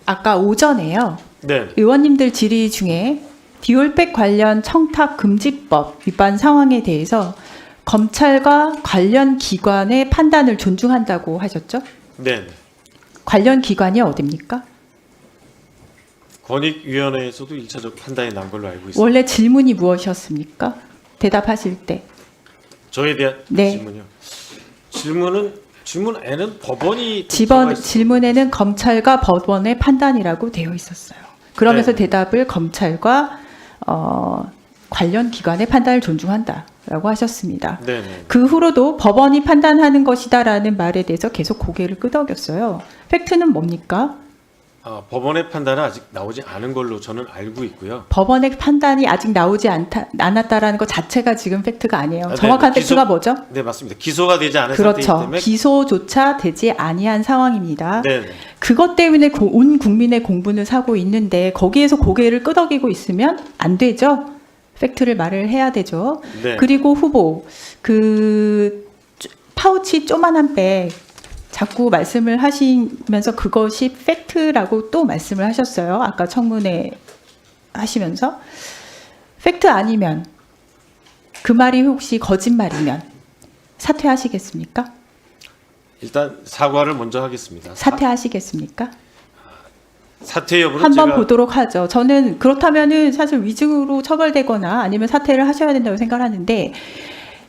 아까 오전에요. 네. 의원님들 질의 중에 디올백 관련 청탁 금지법 위반 상황에 대해서 검찰과 관련 기관의 판단을 존중한다고 하셨죠? 네. 관련 기관이 어디입니까? 권익위원회에서도 1차적 판단이 난 걸로 알고 있습니다. 원래 질문이 무엇이었습니까? 대답하실 때. 저에 대한 네. 질문이요. 질문에는 법원이 들어가 있습니다. 질문에는 검찰과 법원의 판단이라고 되어 있었어요. 그러면서 네. 대답을 검찰과 관련 기관의 판단을 존중한다라고 하셨습니다. 네네. 그 후로도 법원이 판단하는 것이다라는 말에 대해서 계속 고개를 끄덕였어요. 팩트는 뭡니까? 법원의 판단은 아직 나오지 않은 걸로 저는 알고 있고요. 법원의 판단이 아직 나오지 않았다라는 것 자체가 지금 팩트가 아니에요. 네, 정확한 팩트가 뭐죠? 네, 맞습니다. 기소가 되지 않은 상태이기 그렇죠. 때문에. 기소조차 되지 아니한 상황입니다. 네. 그것 때문에 온 국민의 공분을 사고 있는데 거기에서 고개를 끄덕이고 있으면 안 되죠. 팩트를 말을 해야 되죠. 네. 그리고 후보 파우치 조만한 백 자꾸 말씀을 하시면서 그것이 팩트라고 또 말씀을 하셨어요. 아까 청문회 하시면서 팩트 아니면 그 말이 혹시 거짓말이면 사퇴하시겠습니까? 일단 사과를 먼저 하겠습니다. 사퇴하시겠습니까? 사퇴 여부는 한번 제가 보도록 하죠. 저는 그렇다면은 사실 위증으로 처벌되거나 아니면 사퇴를 하셔야 된다고 생각하는데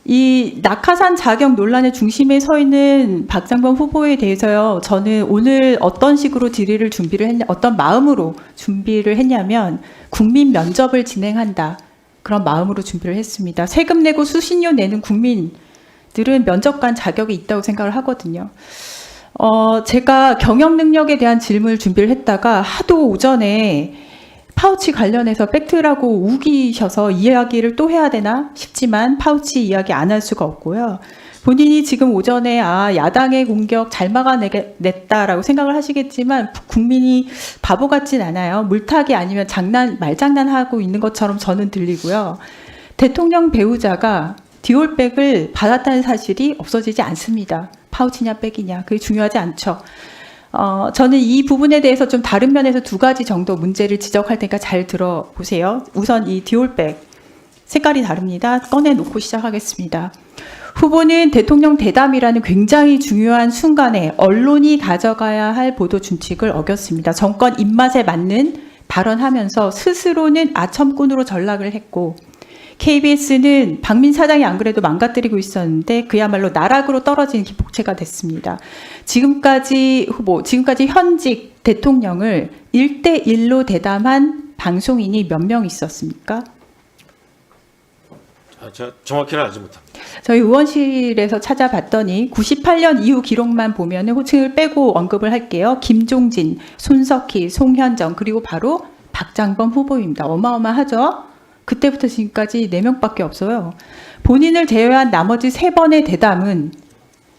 이 낙하산 자격 논란의 중심에 서 있는 박장범 후보에 대해서요. 저는 오늘 어떤 식으로 질의를 어떤 마음으로 준비를 했냐면 국민 면접을 진행한다. 그런 마음으로 준비를 했습니다. 세금 내고 수신료 내는 국민들은 면접관 자격이 있다고 생각을 하거든요. 제가 경영 능력에 대한 질문을 준비를 했다가 하도 오전에 파우치 관련해서 팩트라고 우기셔서 이야기를 또 해야 되나 싶지만 파우치 이야기 안 할 수가 없고요. 본인이 지금 오전에 야당의 공격 잘 막아냈다라고 생각을 하시겠지만 국민이 바보 같진 않아요. 물타기 아니면 말장난하고 있는 것처럼 저는 들리고요. 대통령 배우자가 디올백을 받았다는 사실이 없어지지 않습니다. 파우치냐 백이냐 그게 중요하지 않죠. 저는 이 부분에 대해서 좀 다른 면에서 두 가지 정도 문제를 지적할 테니까 잘 들어보세요. 우선 이 디올백 색깔이 다릅니다. 꺼내놓고 시작하겠습니다. 후보는 대통령 대담이라는 굉장히 중요한 순간에 언론이 가져가야 할 보도 준칙을 어겼습니다. 정권 입맛에 맞는 발언하면서 스스로는 아첨꾼으로 전락을 했고 KBS는 박민 사장이 안 그래도 망가뜨리고 있었는데 그야말로 나락으로 떨어진 기폭제가 됐습니다. 지금까지 현직 대통령을 1대1로 대담한 방송인이 몇 명 있었습니까? 제가 정확히는 알지 못합니다. 저희 의원실에서 찾아봤더니 98년 이후 기록만 보면 호칭을 빼고 언급을 할게요. 김종진, 손석희, 송현정 그리고 바로 박장범 후보입니다. 어마어마하죠? 그때부터 지금까지 4명밖에 없어요. 본인을 제외한 나머지 3번의 대담은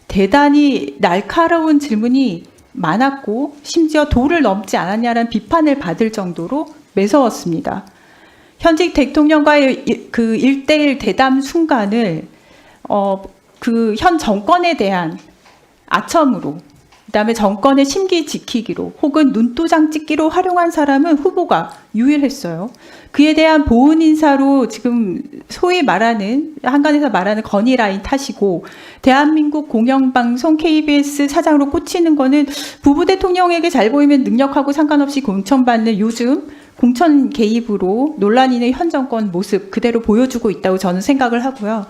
대단히 날카로운 질문이 많았고 심지어 도를 넘지 않았냐라는 비판을 받을 정도로 매서웠습니다. 현직 대통령과의 그 1대1 대담 순간을 그 현 정권에 대한 아첨으로 그다음에 정권의 심기 지키기로 혹은 눈도장 찍기로 활용한 사람은 후보가 유일했어요. 그에 대한 보훈 인사로 지금 소위 말하는 한간에서 말하는 건의라인 타시고 대한민국 공영방송 KBS 사장으로 꽂히는 거는 부부 대통령에게 잘 보이면 능력하고 상관없이 공천받는 요즘 공천 개입으로 논란이 있는 현 정권 모습 그대로 보여주고 있다고 저는 생각을 하고요.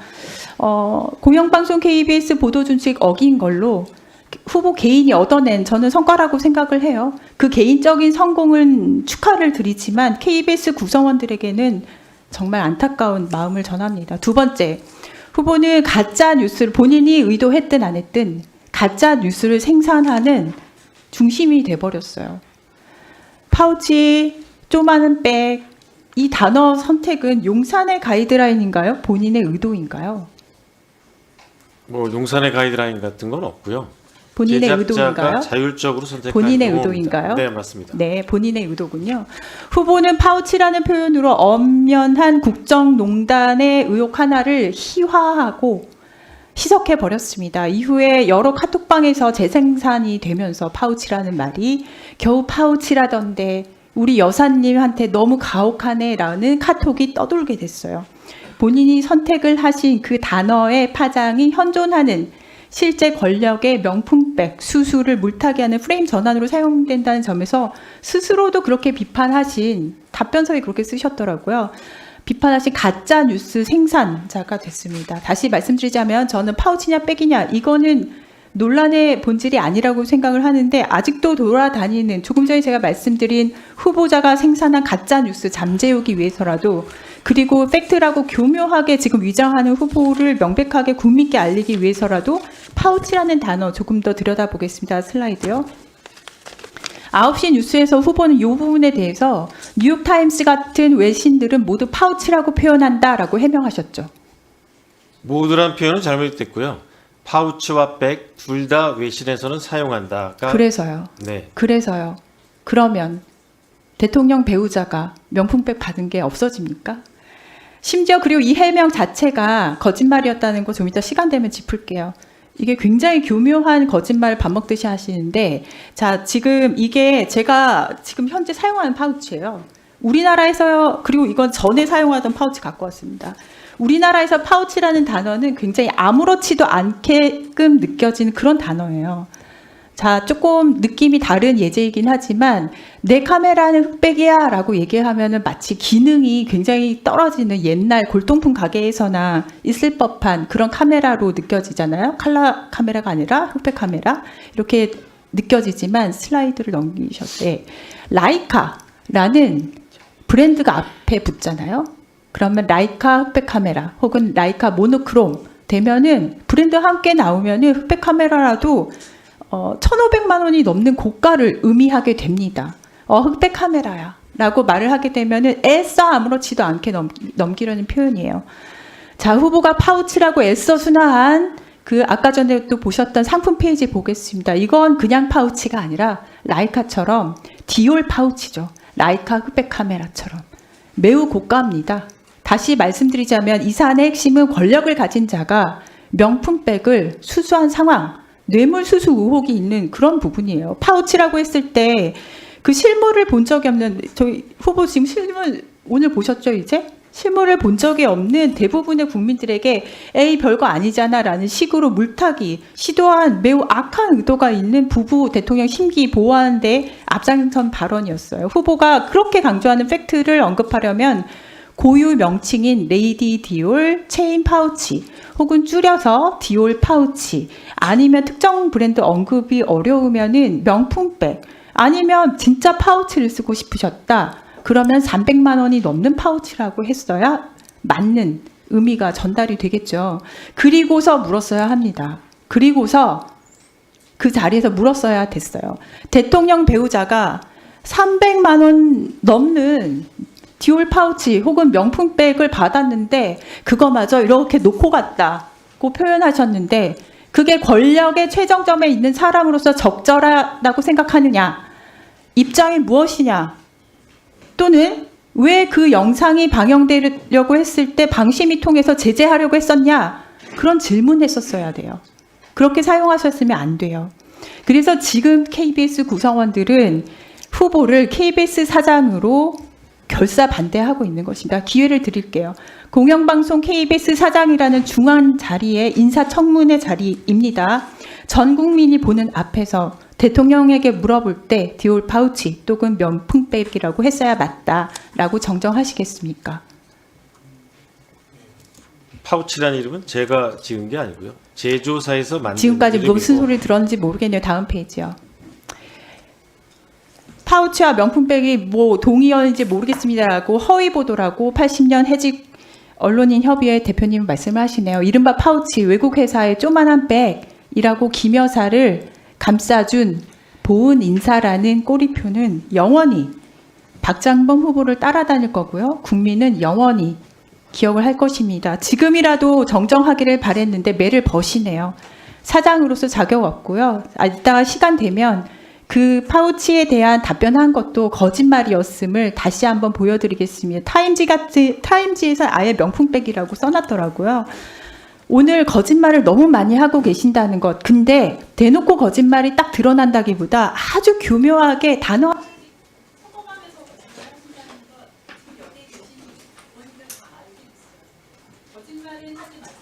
공영방송 KBS 보도준칙 어긴 걸로 후보 개인이 얻어낸 저는 성과라고 생각을 해요. 그 개인적인 성공은 축하를 드리지만 KBS 구성원들에게는 정말 안타까운 마음을 전합니다. 두 번째, 후보는 가짜 뉴스를 본인이 의도했든 안 했든 가짜 뉴스를 생산하는 중심이 돼버렸어요. 파우치, 쪼마는 백, 이 단어 선택은 용산의 가이드라인인가요? 본인의 의도인가요? 용산의 가이드라인 같은 건 없고요. 본인의 제작자가 의도인가요? 자율적으로 선택한 본인의 경우입니다. 의도인가요? 네, 맞습니다. 네, 본인의 의도군요. 후보는 파우치라는 표현으로 엄연한 국정농단의 의혹 하나를 희화하고 희석해 버렸습니다. 이후에 여러 카톡방에서 재생산이 되면서 파우치라는 말이 겨우 파우치라던데 우리 여사님한테 너무 가혹하네라는 카톡이 떠돌게 됐어요. 본인이 선택을 하신 그 단어의 파장이 현존하는 실제 권력의 명품백, 수수를 물타기 하는 프레임 전환으로 사용된다는 점에서 스스로도 그렇게 비판하신 답변서에 그렇게 쓰셨더라고요. 비판하신 가짜 뉴스 생산자가 됐습니다. 다시 말씀드리자면 저는 파우치냐 백이냐 이거는 논란의 본질이 아니라고 생각을 하는데 아직도 돌아다니는 조금 전에 제가 말씀드린 후보자가 생산한 가짜 뉴스 잠재우기 위해서라도 그리고 팩트라고 교묘하게 지금 위장하는 후보를 명백하게 국민께 알리기 위해서라도 파우치라는 단어 조금 더 들여다보겠습니다. 슬라이드요. 9시 뉴스에서 후보는 이 부분에 대해서 뉴욕타임스 같은 외신들은 모두 파우치라고 표현한다라고 해명하셨죠. 모두란 표현은 잘못됐고요. 파우치와 백 둘 다 외신에서는 사용한다가 그래서요. 네. 그래서요. 그러면 대통령 배우자가 명품백 받은 게 없어집니까? 심지어 그리고 이 해명 자체가 거짓말이었다는 거 좀 이따 시간 되면 짚을게요. 이게 굉장히 교묘한 거짓말을 밥 먹듯이 하시는데 자 지금 이게 제가 지금 현재 사용하는 파우치예요. 우리나라에서요. 그리고 이건 전에 사용하던 파우치 갖고 왔습니다. 우리나라에서 파우치라는 단어는 굉장히 아무렇지도 않게끔 느껴지는 그런 단어예요. 자, 조금 느낌이 다른 예제이긴 하지만 내 카메라는 흑백이야 라고 얘기하면은 마치 기능이 굉장히 떨어지는 옛날 골동품 가게에서나 있을 법한 그런 카메라로 느껴지잖아요. 칼라 카메라가 아니라 흑백 카메라. 이렇게 느껴지지만 슬라이드를 넘기셨을 때 라이카라는 브랜드가 앞에 붙잖아요. 그러면 라이카 흑백 카메라 혹은 라이카 모노크롬 되면은 브랜드 함께 나오면은 흑백 카메라라도 1,500만 원이 넘는 고가를 의미하게 됩니다. 흑백 카메라야 라고 말을 하게 되면은 애써 아무렇지도 않게 넘기려는 표현이에요. 자, 후보가 파우치라고 애써 순화한 그 아까 전에 또 보셨던 상품 페이지 보겠습니다. 이건 그냥 파우치가 아니라 라이카처럼 디올 파우치죠. 라이카 흑백 카메라처럼 매우 고가입니다. 다시 말씀드리자면 이 사안의 핵심은 권력을 가진 자가 명품백을 수수한 상황, 뇌물 수수 의혹이 있는 그런 부분이에요. 파우치라고 했을 때 그 실물을 본 적이 없는 저희 후보 지금 실물 오늘 보셨죠 이제? 실물을 본 적이 없는 대부분의 국민들에게 에이 별거 아니잖아라는 식으로 물타기 시도한 매우 악한 의도가 있는 부부 대통령 심기 보호하는 데 앞장선 발언이었어요. 후보가 그렇게 강조하는 팩트를 언급하려면 고유 명칭인 레이디 디올 체인 파우치 혹은 줄여서 디올 파우치 아니면 특정 브랜드 언급이 어려우면은 명품백 아니면 진짜 파우치를 쓰고 싶으셨다. 그러면 300만 원이 넘는 파우치라고 했어야 맞는 의미가 전달이 되겠죠. 그리고서 물었어야 합니다. 그리고서 그 자리에서 물었어야 됐어요. 대통령 배우자가 300만 원 넘는 디올 파우치 혹은 명품백을 받았는데 그거마저 이렇게 놓고 갔다고 표현하셨는데 그게 권력의 최정점에 있는 사람으로서 적절하다고 생각하느냐? 입장이 무엇이냐? 또는 왜 그 영상이 방영되려고 했을 때 방심이 통해서 제재하려고 했었냐? 그런 질문했었어야 돼요. 그렇게 사용하셨으면 안 돼요. 그래서 지금 KBS 구성원들은 후보를 KBS 사장으로 결사 반대하고 있는 것입니다. 기회를 드릴게요. 공영방송 KBS 사장이라는 중앙 자리에 인사청문회 자리입니다. 전 국민이 보는 앞에서 대통령에게 물어볼 때 디올 파우치 또는 명품백이라고 했어야 맞다라고 정정하시겠습니까? 파우치라는 이름은 제가 지은 게 아니고요. 제조사에서 만든 지금까지 이름이고. 무슨 소리를 들었는지 모르겠네요. 다음 페이지요. 파우치와 명품백이 뭐 동의어인지 모르겠습니다라고 허위 보도라고 80년 해직 언론인 협의회 대표님 말씀을 하시네요. 이른바 파우치 외국 회사의 조만한 백이라고 김여사를 감싸준 보은 인사라는 꼬리표는 영원히 박장범 후보를 따라다닐 거고요. 국민은 영원히 기억을 할 것입니다. 지금이라도 정정하기를 바랬는데 매를 버시네요. 사장으로서 자격 없고요. 이따가 시간 되면 그 파우치에 대한 답변한 것도 거짓말이었음을 다시 한번 보여드리겠습니다. 타임지에서 아예 명품백이라고 써놨더라고요. 오늘 거짓말을 너무 많이 하고 계신다는 것. 근데 대놓고 거짓말이 딱 드러난다기보다 아주 교묘하게 단어 거짓말은 하지 마시고